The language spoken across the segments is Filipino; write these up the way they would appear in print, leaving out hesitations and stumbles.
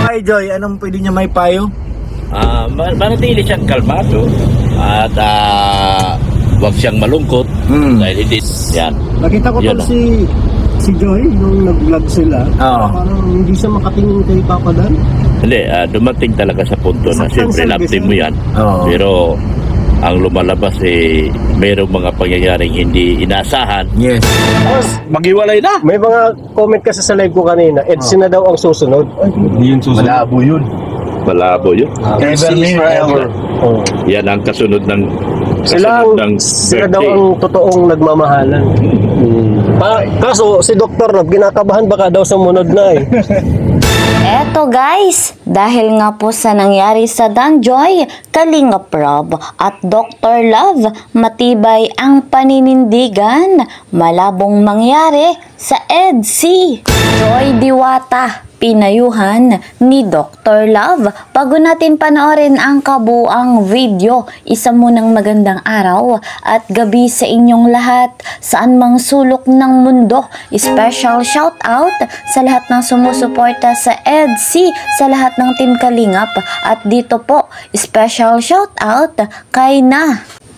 kay Joy, anong pwede niya may payo? Manatili siyang kalmado at huwag siyang malungkot dahil hindi yan. Nakita ko Yun tol si Joy nung nag-vlog sila. Parang hindi siya makatingin kay Papa Dan. Hindi, dumating talaga sa punto na siyempre love team mo yan. Pero ang lumalabas mayroong mga pangyayaring hindi inaasahan. Yes. Maghiwalay na. May mga comment kasi sa live ko kanina, EDC na daw ang susunod. Hindi yun susunod. Malabo yun. Malabo yun. Ever mean forever. Yan ang kasunod ng Sila daw ang totoong nagmamahalan. Kaso si Dr. Love kinakabahan baka daw sumunod na Eto guys, dahil nga po sa nangyari sa Danjoy, Kalingap Rob at Dr. Love, matibay ang paninindigan, malabong mangyari sa EDC. Joy Diwata, pinayuhan ni Dr. Love. Bago natin panoorin ang kabuang video, isa munang magandang araw at gabi sa inyong lahat, saan mang sulok ng mundo. Special shout out sa lahat ng sumusuporta sa EDC, sa lahat ng Team Kalingap. At dito po, special shout out kay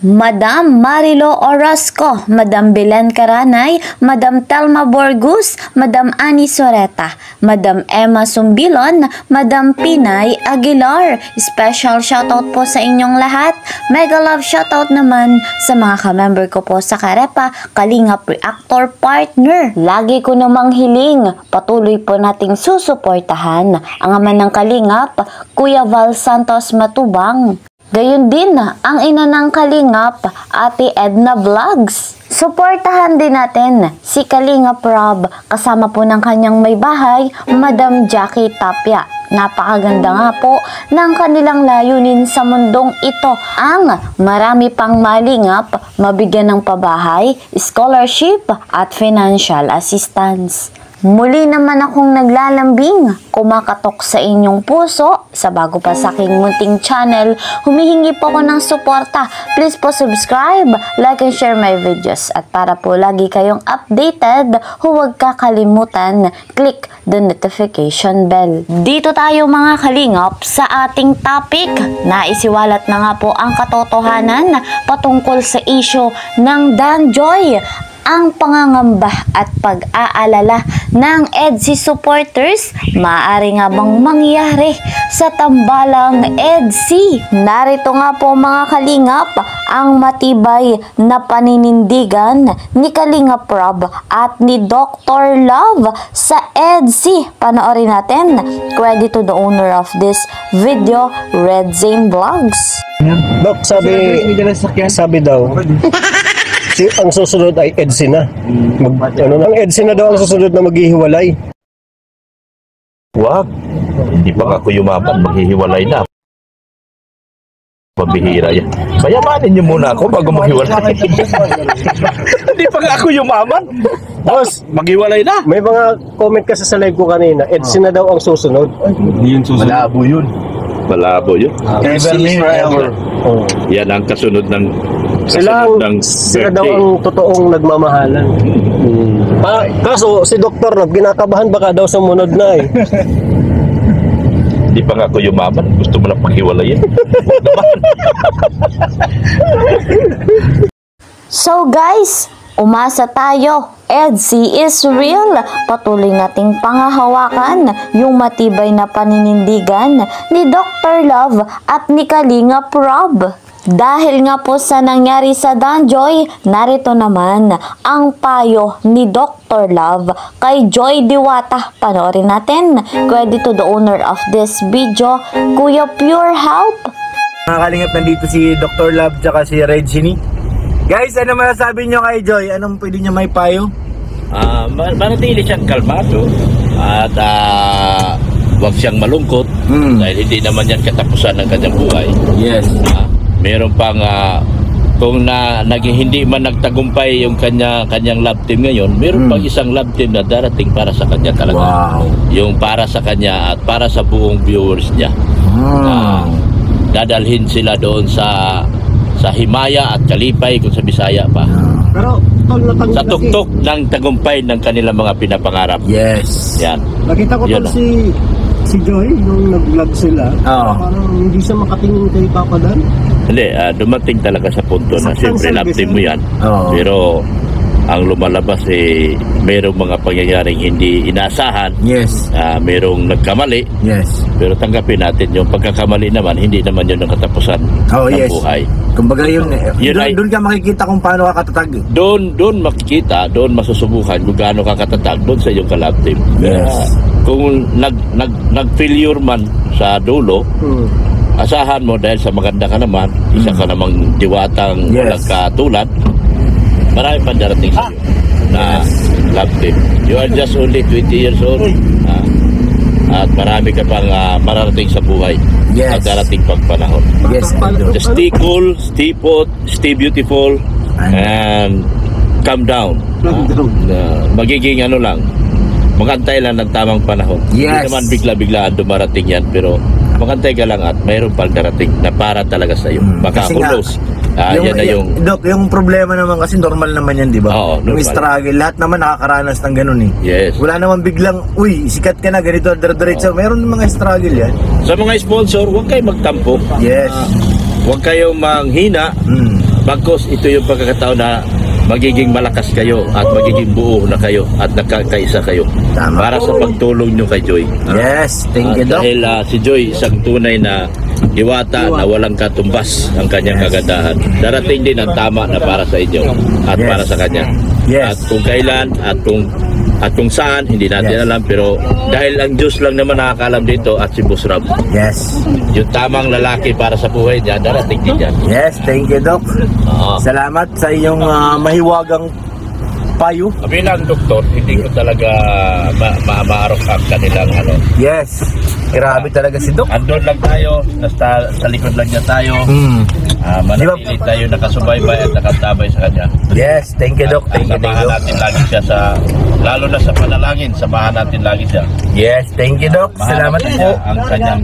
Madam Marilo Orozco, Madam Belen Caranay, Madam Telma Borgus, Madam Ani Soreta, Madam Emma Sumbilon, Madam Pinay Aguilar. Special shoutout po sa inyong lahat. Mega love shoutout naman sa mga ka-member ko po sa Karepa, Kalingap Reactor Partner. Lagi ko namang hiling, patuloy po nating susuportahan ang ama ng Kalingap, Kuya Val Santos Matubang. Gayon din ang ina ng Kalingap, Ate Edna Vlogs. Suportahan din natin si Kalingap Rob kasama po ng kanyang may bahay, Madam Jackie Tapia. Napakaganda nga po ng kanilang layunin sa mundong ito, ang marami pang malingap, mabigyan ng pabahay, scholarship at financial assistance. Muli naman akong naglalambing, kumakatok sa inyong puso, sa bago pa sa aking munting channel, humihingi po ako ng suporta. Please po subscribe, like and share my videos. At para po lagi kayong updated, huwag kakalimutan, click the notification bell. Dito tayo mga kalingap sa ating topic. Naisiwalat na nga po ang katotohanan patungkol sa issue ng Danjoy. Ang pangangamba at pag-aalala ng EDC supporters, maaari nga bang mangyari sa tambalang EDC? Narito nga po mga kalingap ang matibay na paninindigan ni Kalingap Rob at ni Dr. Love sa EDC. Panoorin natin. Credit to the owner of this video, Red Zane Vlogs. Dok, sabi daw ang susunod ay EDC na. Ang EDC na daw ang susunod na maghihiwalay. Wag. Hindi pa ako yumaman, maghihiwalay na. Pabihira yan. Payamanin niyo muna ako bago maghiwalay. Hindi pa ako yumaman. Boss, maghiwalay na. May mga comment kasi sa live ko kanina, EDC na daw ang susunod. Hindi yun susunod. Malabo yun. Malabo yun. Ever mean forever. Yan ang kasunod ng Sila daw ang totoong nagmamahalan. Kaso si Dr. Love kinakabahan baka daw sumunod na Hindi pa nga ako yumaman. Gusto mo na paghiwalayin. So guys, umasa tayo. EDC is real. Patuloy nating pangahawakan yung matibay na paninindigan ni Dr. Love at ni Kalingap Rob. Dahil nga po sa nangyari sa Danjoy, narito naman ang payo ni Dr. Love kay Joy Diwata. Panoorin natin. Credit to the owner of this video, Kuya Pure Help. Mga kalingap, nandito si Dr. Love tsaka si Reggie. Guys, ano masasabi nyo kay Joy? Anong pwede niya may payo? Manatili siyang kalmado at huwag siyang malungkot dahil hindi naman yan katapusan ng kanyang buhay. Yes. Meron pang kung hindi man nagtagumpay yung kanyang love team ngayon, meron pang isang love team na darating para sa kanya talaga. Wow. Yung para sa kanya at para sa buong viewers niya. Dadalhin sila doon sa Himaya at Kalipay kung sa Bisaya pa. Pero sa tuktok ng tagumpay ng kanilang mga pinapangarap. Yes. Yan. nakita ko Yun tol Si Joy, nung nag-vlog sila, Oo. parang hindi siya makatingin kay Papa Dan. Hindi, dumating talaga sa punto na Saktan siyempre sa love team mo yan. Oo. Pero ang lumalabas mayroong mga pangyayaring hindi inaasahan. Yes. Mayroong nagkamali. Yes. Pero tanggapin natin yung pagkakamali naman, hindi naman yun ang katapusan Oh, ng yes. buhay. Kumbaga yun, Yun ay- doon ka makikita kung paano ka katatag. Doon makikita, doon masusubukan kung gaano ka katatag doon sa iyong ka-love team. Kaya, Yes. kung nag-failure man sa dulo, asahan mo dahil sa maganda ka naman, isa ka namang diwatang Yes. walang katulad, marami pa darating sa iyo na love team. You are just only 20 years old. At marami ka pang mararating sa buhay. Yes. At darating pang panahon. Yes, idol. Just stay cool, stay put, stay beautiful, and calm down. Magiging magantay lang ng tamang panahon. Yes. Hindi naman bigla-biglaan dumarating yan, pero magantay ka lang at mayroon pang darating na para talaga sa iyo. Baka Kasi nga, hulos. Yan na yung... Dok, yung problema naman kasi normal naman yan, di ba? Oo, Yung normal. struggle, lahat naman nakakaranas ng ganun eh. Yes. Wala naman biglang, uy, sikat ka na, ganito, diretso. Meron mga struggle yan. Sa mga sponsor, huwag kayong magtampo. Yes. Huwag kayong manghina. Bagkus ito yung pagkakataon na magiging malakas kayo at magiging buo na kayo at nakakaisa kayo. Tama. Para sa pagtulong nyo kay Joy. Yes, thank you, Dok. Dahil si Joy isang tunay na diwata na walang katumbas ang kanyang kagandahan. Darating din ang tama na para sa inyo at Yes. para sa kanya. Yes. At kung kailan at kung saan, hindi natin Yes. alam, pero dahil ang Diyos lang naman nakakaalam dito at si Boss Rob, Yes. yung tamang lalaki para sa buhay niya, darating din yan. Yes, thank you, Dok. Oo. Salamat sa iyong mahiwagang payo. Kami lang, doktor, hindi ko talaga maarok ang kanilang Yes. Grabe talaga si Dok. Andun lang tayo, sa likod lang niya tayo. Manatili tayo nakasubaybay at nakatabay sa kanya. Yes, thank you, Dok. Thank you, thank Samahan you. natin lagi siya lalo na sa panalangin, samahan natin lagi siya. Yes, thank you, Dok. Salamat Mahanap po. niya ang kanyang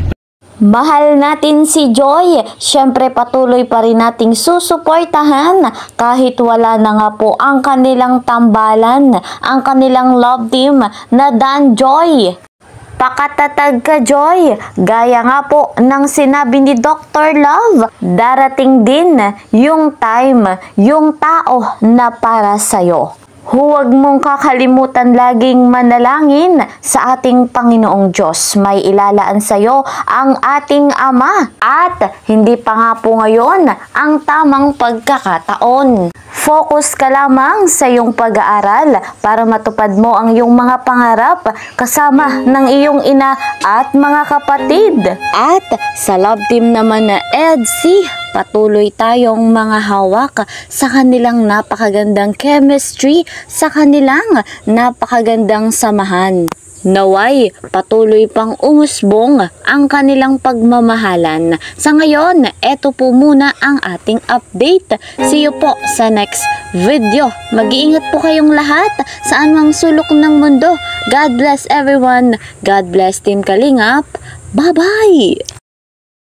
Mahal natin si Joy. Siyempre patuloy pa rin nating susuportahan kahit wala na nga po ang kanilang tambalan, ang kanilang love team na Dan Joy. Pakatatag ka, Joy. Gaya nga po ng sinabi ni Dr. Love, darating din yung time, yung tao na para sa'yo. Huwag mong kakalimutan laging manalangin sa ating Panginoong Diyos. May ilalaan sa iyo ang ating Ama. At hindi pa nga po ngayon ang tamang pagkakataon. Focus ka lamang sa iyong pag-aaral para matupad mo ang iyong mga pangarap kasama ng iyong ina at mga kapatid. At sa love team naman na EDC, patuloy tayong mga hawak sa kanilang napakagandang chemistry, sa kanilang napakagandang samahan. Naway, patuloy pang umusbong ang kanilang pagmamahalan. Sa ngayon, eto po muna ang ating update. See you po sa next video. Mag-iingat po kayong lahat saan mang sulok ng mundo. God bless everyone. God bless Team Kalingap. Bye-bye!